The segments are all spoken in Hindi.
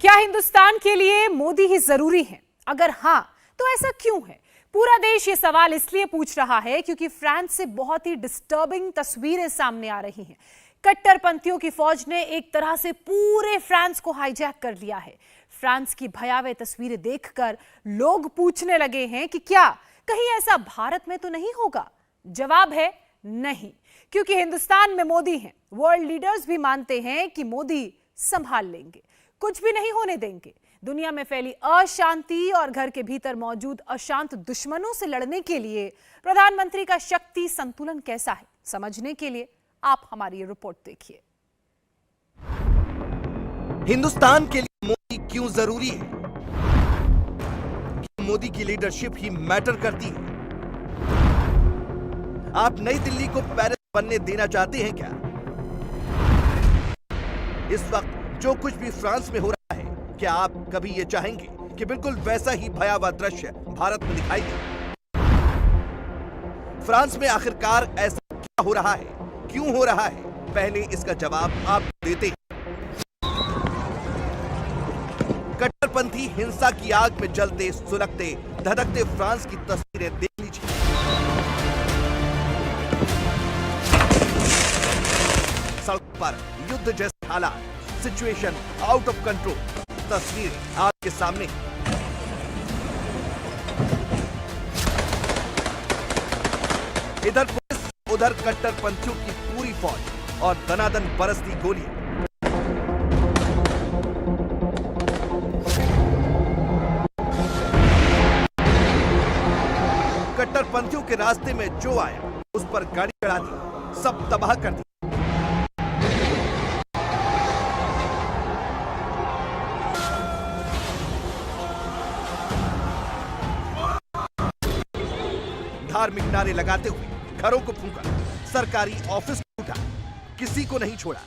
क्या हिंदुस्तान के लिए मोदी ही जरूरी है? अगर हां, तो ऐसा क्यों है? पूरा देश ये सवाल इसलिए पूछ रहा है क्योंकि फ्रांस से बहुत ही डिस्टर्बिंग तस्वीरें सामने आ रही हैं। कट्टरपंथियों की फौज ने एक तरह से पूरे फ्रांस को हाईजैक कर लिया है। फ्रांस की भयावह तस्वीरें देखकर लोग पूछने लगे हैं कि क्या कहीं ऐसा भारत में तो नहीं होगा? जवाब है नहीं, क्योंकि हिंदुस्तान में मोदी हैं। वर्ल्ड लीडर्स भी मानते हैं कि मोदी संभाल लेंगे, कुछ भी नहीं होने देंगे। दुनिया में फैली अशांति और घर के भीतर मौजूद अशांत दुश्मनों से लड़ने के लिए प्रधानमंत्री का शक्ति संतुलन कैसा है, समझने के लिए आप हमारी ये रिपोर्ट देखिए। हिंदुस्तान के लिए मोदी क्यों जरूरी है? मोदी की लीडरशिप ही मैटर करती है। आप नई दिल्ली को पेरिस बनने देना चाहते हैं क्या? इस वक्त जो कुछ भी फ्रांस में हो रहा है, क्या आप कभी ये चाहेंगे कि बिल्कुल वैसा ही भयावह दृश्य भारत में दिखाई दे? फ्रांस में आखिरकार ऐसा क्या हो रहा है, क्यों हो रहा है? पहले इसका जवाब आप देते हैं। कट्टरपंथी हिंसा की आग में जलते सुलगते धधकते फ्रांस की तस्वीरें देख लीजिए। सड़क पर युद्ध जैसे हालात, सिचुएशन आउट ऑफ कंट्रोल, तस्वीरें आपके सामने। इधर पुलिस, उधर कट्टरपंथियों की पूरी फौज और दनादन बरसती गोलियां। कट्टरपंथियों के रास्ते में जो आया उस पर गाड़ी चढ़ा दी, सब तबाह कर दी। धार्मिक नारे लगाते हुए घरों को फूंका, सरकारी ऑफिस को उठा, किसी को नहीं छोड़ा।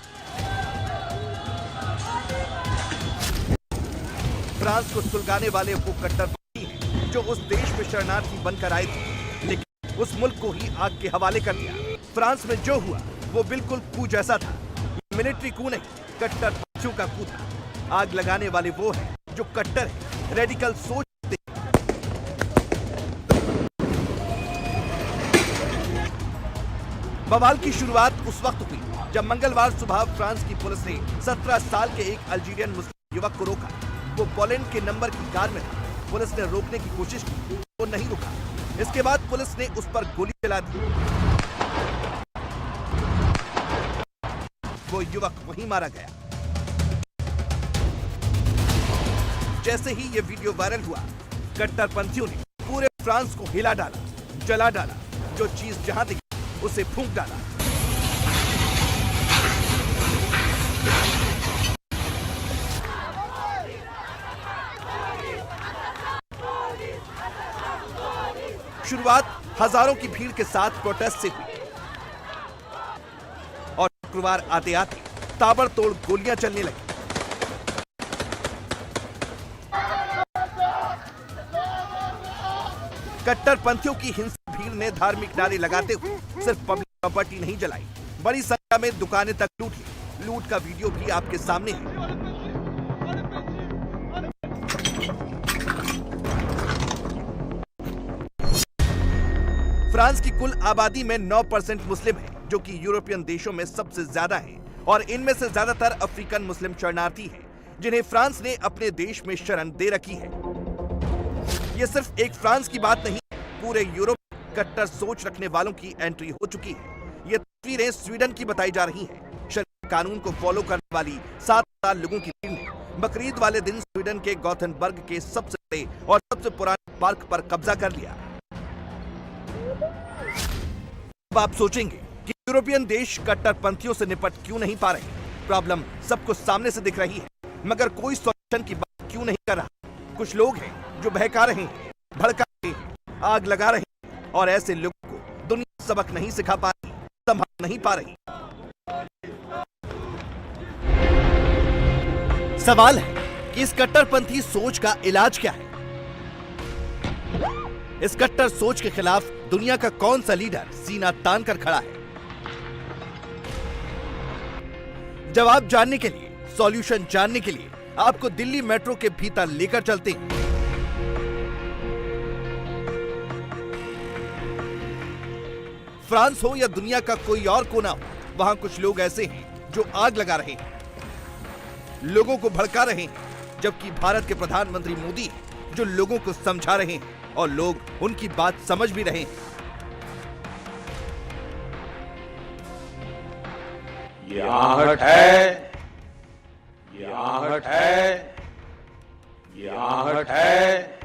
फ्रांस को सुलगाने वाले वो कट्टरपंथी हैं जो उस देश में शरणार्थी बनकर आए थे, लेकिन उस मुल्क को ही आग के हवाले कर दिया। फ्रांस में जो हुआ वो बिल्कुल कू जैसा था। मिलिट्री कू नहीं, कट्टरपंथियों का कू था। आग लगाने वाले वो हैं जो कट्टर है, रेडिकल सोच। बवाल की शुरुआत उस वक्त हुई जब मंगलवार सुबह फ्रांस की पुलिस ने 17 साल के एक अल्जीरियन मुस्लिम युवक को रोका। वो पोलैंड के नंबर की कार में था। पुलिस ने रोकने की कोशिश की, वो नहीं रुका। इसके बाद पुलिस ने उस पर गोली चला दी। वो युवक वहीं मारा गया। जैसे ही ये वीडियो वायरल हुआ, कट्टरपंथियों ने पूरे फ्रांस को हिला डाला, जला डाला, जो चीज जहां दिखी उसे फूंक डाला। शुरुआत हजारों की भीड़ के साथ प्रोटेस्ट से हुई और शुक्रवार आते आते ताबड़तोड़ गोलियां चलने लगी। कट्टरपंथियों की हिंसक भीड़ ने धार्मिक नारे लगाते हुए सिर्फ पब्लिक प्रॉपर्टी नहीं जलाई, बड़ी संख्या में दुकानें तक लूट ली। लूट का वीडियो भी आपके सामने है। फ्रांस की कुल आबादी में 9% मुस्लिम है, जो कि यूरोपियन देशों में सबसे ज्यादा है, और इनमें से ज्यादातर अफ्रीकन मुस्लिम शरणार्थी हैं, जिन्हें फ्रांस ने अपने देश में शरण दे रखी है। ये सिर्फ एक फ्रांस की बात नहीं, पूरे यूरोप कट्टर सोच रखने वालों की एंट्री हो चुकी है। ये तस्वीरें स्वीडन की बताई जा रही हैं। शरीयत कानून को फॉलो करने वाली 7,000 लोगों की टीम ने बकरीद वाले दिन स्वीडन के गॉथेनबर्ग के सबसे बड़े और सबसे पुराने पार्क पर कब्जा कर लिया। अब आप सोचेंगे कि यूरोपियन देश कट्टरपंथियों से निपट क्यों नहीं पा रहे? प्रॉब्लम सबको सामने से दिख रही है, मगर कोई सॉल्यूशन की बात क्यों नहीं कर रहा? कुछ लोग हैं जो बहका रहे हैं, भड़का रहे हैं, आग लगा रहे हैं, और ऐसे लोगों को दुनिया सबक नहीं सिखा पा रही, संभाल नहीं पा रही। सवाल है कि इस कट्टरपंथी सोच का इलाज क्या है? इस कट्टर सोच के खिलाफ दुनिया का कौन सा लीडर सीना तान कर खड़ा है? जवाब जानने के लिए, सॉल्यूशन जानने के लिए आपको दिल्ली मेट्रो के भीतर लेकर चलते हैं। फ्रांस हो या दुनिया का कोई और कोना हो, वहां कुछ लोग ऐसे हैं जो आग लगा रहे हैं, लोगों को भड़का रहे हैं, जबकि भारत के प्रधानमंत्री मोदी जो लोगों को समझा रहे हैं और लोग उनकी बात समझ भी रहे हैं। ये आहट है, ये आहट है, ये आहट है।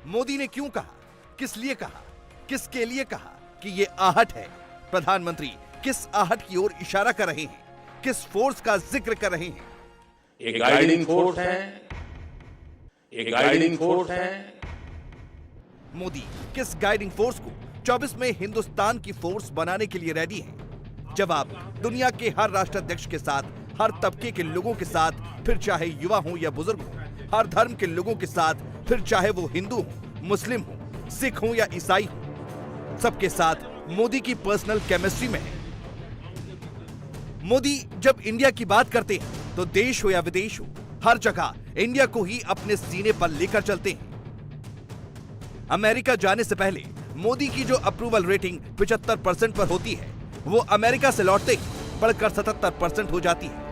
मोदी ने क्यों कहा, किस लिए कहा, किसके लिए कहा कि ये आहट है? प्रधानमंत्री किस आहट की ओर इशारा कर रहे हैं, किस फोर्स का जिक्र कर रहे हैं? एक गाइडिंग फोर्स है, एक गाइडिंग फोर्स है। मोदी किस गाइडिंग फोर्स को 24 में हिंदुस्तान की फोर्स बनाने के लिए रेडी हैं? जवाब दुनिया के हर राष्ट्राध्यक्ष के साथ, हर तबके के लोगों के साथ, फिर चाहे युवा हो या बुजुर्ग हो, हर धर्म के लोगों के साथ, फिर चाहे वो हिंदू हो, मुस्लिम हो, सिख हो या ईसाई हो, सबके साथ मोदी की पर्सनल केमिस्ट्री में है। मोदी जब इंडिया की बात करते हैं तो देश हो या विदेश हो, हर जगह इंडिया को ही अपने सीने पर लेकर चलते हैं। अमेरिका जाने से पहले मोदी की जो अप्रूवल रेटिंग 75% पर होती है, वो अमेरिका से लौटते ही बढ़कर 77% हो जाती है।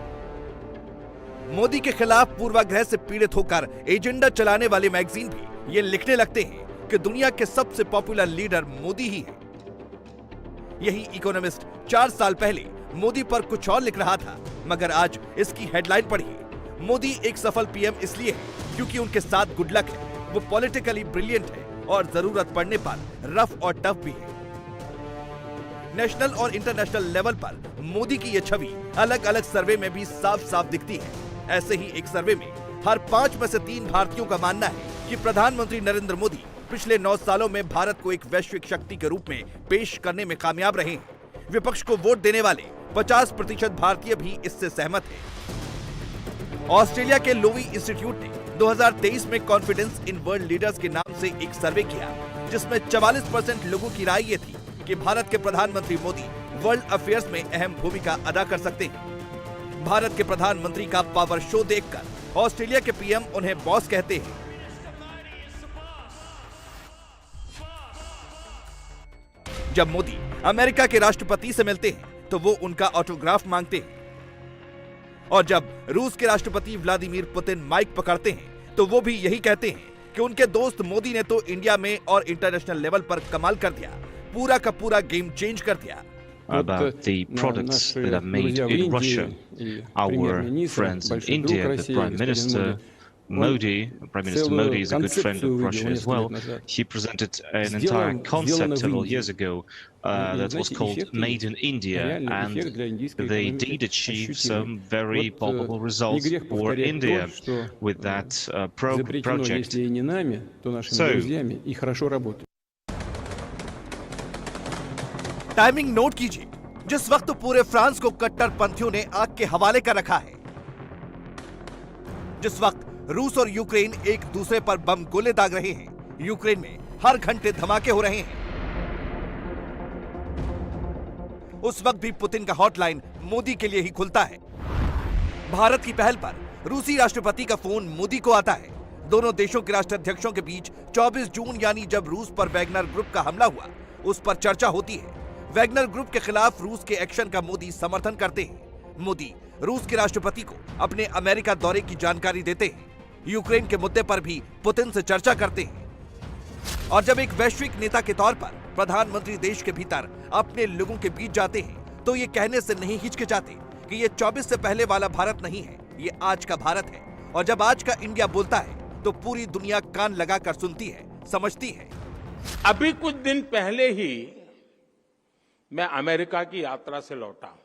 मोदी के खिलाफ पूर्वाग्रह से पीड़ित होकर एजेंडा चलाने वाले मैगजीन भी ये लिखने लगते हैं कि दुनिया के सबसे पॉपुलर लीडर मोदी ही है। यही इकोनॉमिस्ट 4 साल पहले मोदी पर कुछ और लिख रहा था, मगर आज इसकी हेडलाइन पढ़िए, मोदी एक सफल पीएम इसलिए है क्योंकि उनके साथ गुड लक है, वो पॉलिटिकली ब्रिलियंट है और जरूरत पड़ने पर रफ और टफ भी है। नेशनल और इंटरनेशनल लेवल पर मोदी की यह छवि अलग अलग सर्वे में भी साफ साफ दिखती है। ऐसे ही एक सर्वे में हर 5 में से 3 भारतीयों का मानना है कि प्रधानमंत्री नरेंद्र मोदी पिछले 9 सालों में भारत को एक वैश्विक शक्ति के रूप में पेश करने में कामयाब रहे हैं। विपक्ष को वोट देने वाले 50% भारतीय भी इससे सहमत हैं। ऑस्ट्रेलिया के लोवी इंस्टीट्यूट ने 2023 में कॉन्फिडेंस इन वर्ल्ड लीडर्स के नाम से एक सर्वे किया, जिसमें 44% लोगों की राय ये थी कि भारत के प्रधानमंत्री मोदी वर्ल्ड अफेयर्स में अहम भूमिका अदा कर सकते हैं। भारत के प्रधानमंत्री का पावर शो देखकर ऑस्ट्रेलिया के पीएम उन्हें बॉस कहते हैं। जब मोदी अमेरिका के राष्ट्रपति से मिलते हैं तो वो उनका ऑटोग्राफ मांगते हैं, और जब रूस के राष्ट्रपति व्लादिमीर पुतिन माइक पकड़ते हैं तो वो भी यही कहते हैं कि उनके दोस्त मोदी ने तो इंडिया में और इंटरनेशनल लेवल पर कमाल कर दिया, पूरा का पूरा गेम चेंज कर दिया। About the products that are made in Russia. Our friends in India, the Prime Minister Modi is a good friend of Russia as well. He presented an entire concept several years ago that was called Made in India, and they did achieve some very palpable results for India with that project. So, timing note कीजिए, जिस वक्त पूरे फ्रांस को कट्टरपंथियों ने आग के हवाले कर रखा है, जिस वक्त रूस और यूक्रेन एक दूसरे पर बम गोले दाग रहे हैं, यूक्रेन में हर घंटे धमाके हो रहे हैं, उस वक्त भी पुतिन का हॉटलाइन मोदी के लिए ही खुलता है। भारत की पहल पर रूसी राष्ट्रपति का फोन मोदी को आता है। दोनों देशों के राष्ट्राध्यक्षों के बीच 24 जून यानी जब रूस पर वैगनर ग्रुप का हमला हुआ, उस पर चर्चा होती है। वैगनर ग्रुप के खिलाफ रूस के एक्शन का मोदी समर्थन करते हैं। मोदी रूस के राष्ट्रपति को अपने अमेरिका दौरे की जानकारी देते हैं। यूक्रेन के मुद्दे पर भी पुतिन से चर्चा करते हैं। और जब एक वैश्विक नेता के तौर पर प्रधानमंत्री देश के भीतर अपने लोगों के बीच जाते हैं तो ये कहने से नहीं हिचकिचाते कि ये 24 से पहले वाला भारत नहीं है, ये आज का भारत है। और जब आज का इंडिया बोलता है तो पूरी दुनिया कान लगाकर सुनती है, समझती है। अभी कुछ दिन पहले ही मैं अमेरिका की यात्रा से लौटा हूं।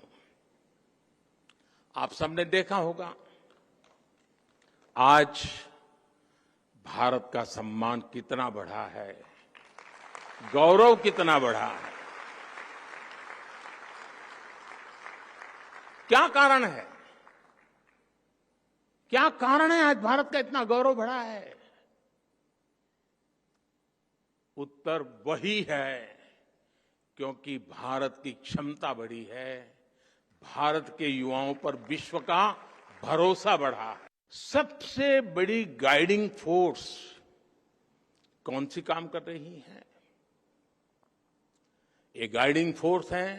आप सबने देखा होगा आज भारत का सम्मान कितना बढ़ा है, गौरव कितना बढ़ा है। क्या कारण है? क्या कारण है आज भारत का इतना गौरव बढ़ा है? उत्तर वही है क्योंकि भारत की क्षमता बढ़ी है, भारत के युवाओं पर विश्व का भरोसा बढ़ा। सबसे बड़ी गाइडिंग फोर्स कौन सी काम कर रही है? ये गाइडिंग फोर्स है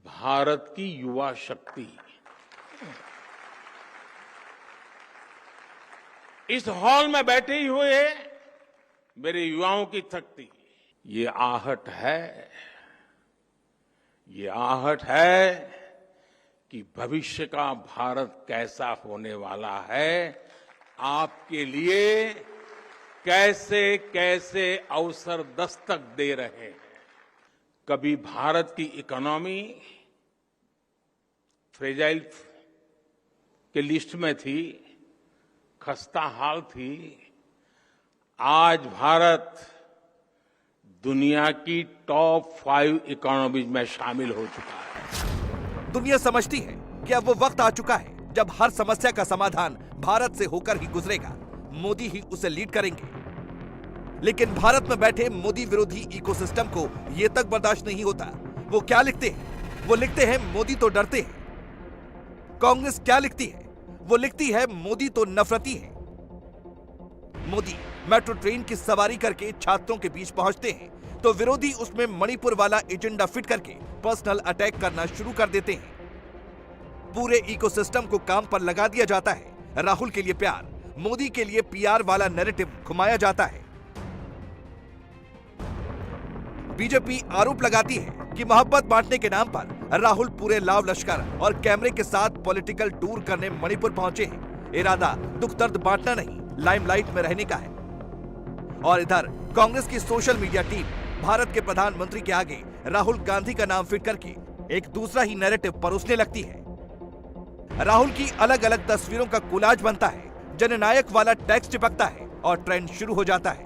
भारत की युवा शक्ति। इस हॉल में बैठे ही हुए मेरे युवाओं की शक्ति, ये आहट है कि भविष्य का भारत कैसा होने वाला है, आपके लिए कैसे कैसे अवसर दस्तक दे रहे हैं। कभी भारत की इकोनॉमी फ्रेजाइल के लिस्ट में थी, खस्ता हाल थी। आज भारत दुनिया की टॉप 5 इकोनॉमीज में शामिल हो चुका है। दुनिया समझती है कि अब वो वक्त आ चुका है जब हर समस्या का समाधान भारत से होकर ही गुजरेगा, मोदी ही उसे लीड करेंगे। लेकिन भारत में बैठे मोदी विरोधी इकोसिस्टम को ये तक बर्दाश्त नहीं होता। वो क्या लिखते हैं? वो लिखते हैं मोदी तो डरते हैं। कांग्रेस क्या लिखती है? वो लिखती है मोदी तो नफरती है। मोदी मेट्रो ट्रेन की सवारी करके छात्रों के बीच पहुंचते हैं तो विरोधी उसमें मणिपुर वाला एजेंडा फिट करके पर्सनल अटैक करना शुरू कर देते हैं। पूरे इकोसिस्टम को काम पर लगा दिया जाता है। राहुल के लिए प्यार, मोदी के लिए पीआर वाला नैरेटिव घुमाया जाता है। बीजेपी आरोप लगाती है कि मोहब्बत बांटने के नाम पर राहुल पूरे लाव लश्कर और कैमरे के साथ पॉलिटिकल टूर करने मणिपुर पहुंचे हैं। इरादा दुख दर्द बांटना नहीं, लाइमलाइट में रहने का है। और इधर कांग्रेस की सोशल मीडिया टीम भारत के प्रधानमंत्री के आगे राहुल गांधी का नाम फिट करके एक दूसरा ही नैरेटिव परोसने लगती है। राहुल की अलग अलग तस्वीरों का कोलाज बनता है, जननायक वाला टेक्स्ट चिपकता है और ट्रेंड शुरू हो जाता है।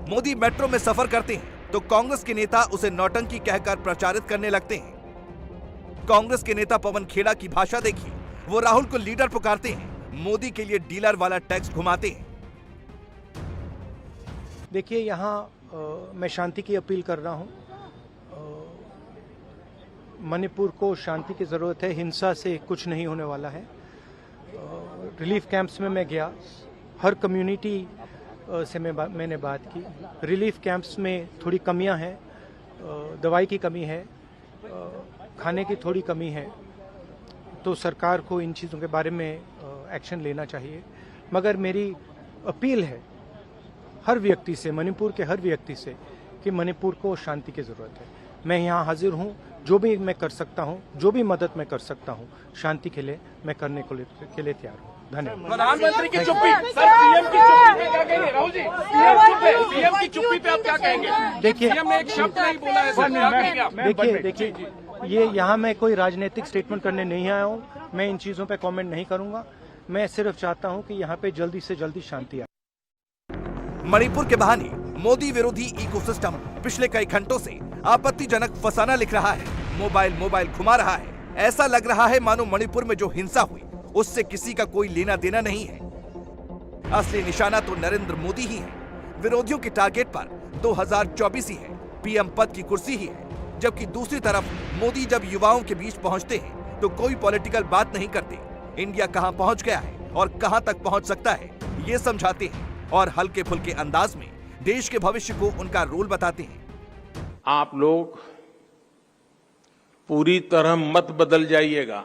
मोदी मेट्रो में सफर करते हैं तो कांग्रेस के नेता उसे नौटंकी कहकर प्रचारित करने लगते हैं। कांग्रेस के नेता पवन खेड़ा की भाषा देखिए, वो राहुल को लीडर पुकारते हैं, मोदी के लिए डीलर वाला टैक्स घुमाते हैं। देखिए, यहाँ मैं शांति की अपील कर रहा हूँ। मणिपुर को शांति की ज़रूरत है, हिंसा से कुछ नहीं होने वाला है। रिलीफ कैंप्स में मैं गया, हर कम्युनिटी से मैंने बात की। रिलीफ कैंप्स में थोड़ी कमियां हैं, दवाई की कमी है, खाने की थोड़ी कमी है, तो सरकार को इन चीज़ों के बारे में एक्शन लेना चाहिए। मगर मेरी अपील है हर व्यक्ति से, मणिपुर के हर व्यक्ति से, कि मणिपुर को शांति की ज़रूरत है। मैं यहाँ हाजिर हूँ, जो भी मैं कर सकता हूँ, जो भी मदद मैं कर सकता हूँ शांति के लिए, मैं करने के लिए तैयार हूँ। धन्यवाद। प्रधानमंत्री की चुप्पी, सर पीएम की चुप्पी पे क्या कहेंगे? राहुल जी, पीएम की चुप्पी पे आप क्या कहेंगे? देखिए, पीएम ने एक शब्द नहीं बोला है सर, क्या कहेंगे आप? देखिए, ये यहाँ मैं कोई राजनीतिक स्टेटमेंट करने नहीं आया हूँ। मैं इन चीज़ों पे कमेंट नहीं करूँगा। मैं सिर्फ चाहता हूँ कि यहाँ पे जल्दी से जल्दी शांति आए। मणिपुर के बहाने मोदी विरोधी इकोसिस्टम पिछले कई घंटों से आपत्तिजनक फसाना लिख रहा है, मोबाइल घुमा रहा है। ऐसा लग रहा है मानो मणिपुर में जो हिंसा हुई उससे किसी का कोई लेना देना नहीं है। असली निशाना तो नरेंद्र मोदी ही है। विरोधियों के टारगेट पर 2024 ही है, पीएम पद की कुर्सी ही है। जबकि दूसरी तरफ मोदी जब युवाओं के बीच पहुंचते हैं तो कोई पॉलिटिकल बात नहीं करते। इंडिया कहां पहुंच गया है और कहां तक पहुंच सकता है ये समझाते हैं और हल्के फुल्के अंदाज में देश के भविष्य को उनका रोल बताते हैं। आप लोग पूरी तरह मत बदल जाइएगा।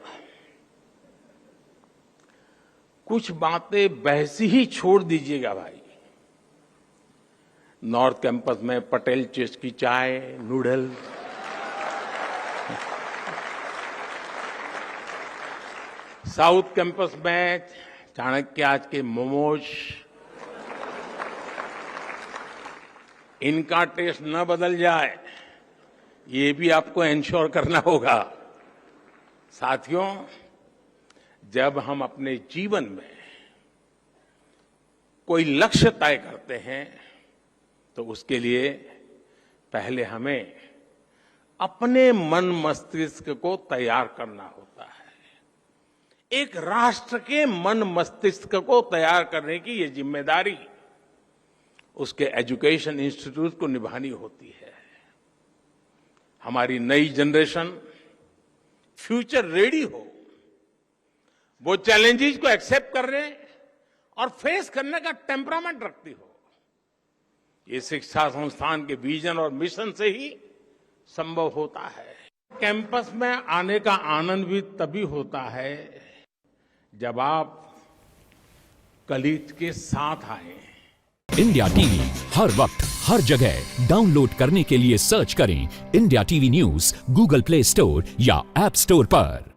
कुछ बातें बहसी ही छोड़ दीजिएगा भाई। नॉर्थ कैंपस में पटेल चेस्ट की चाय, नूडल, साउथ कैंपस में चाणक्य आज के मोमोज, इनका टेस्ट न बदल जाए ये भी आपको इंश्योर करना होगा। साथियों, जब हम अपने जीवन में कोई लक्ष्य तय करते हैं तो उसके लिए पहले हमें अपने मन मस्तिष्क को तैयार करना होता है। एक राष्ट्र के मन मस्तिष्क को तैयार करने की ये जिम्मेदारी उसके एजुकेशन इंस्टीट्यूट को निभानी होती है। हमारी नई जनरेशन फ्यूचर रेडी हो, वो चैलेंजेस को एक्सेप्ट करने और फेस करने का टेम्परामेंट रखती हो। ये शिक्षा संस्थान के विजन और मिशन से ही संभव होता है। कैंपस में आने का आनंद भी तभी होता है जब आप कलीग के साथ आए। इंडिया टीवी हर वक्त हर जगह डाउनलोड करने के लिए सर्च करें India TV news Google play store या ऐप स्टोर पर।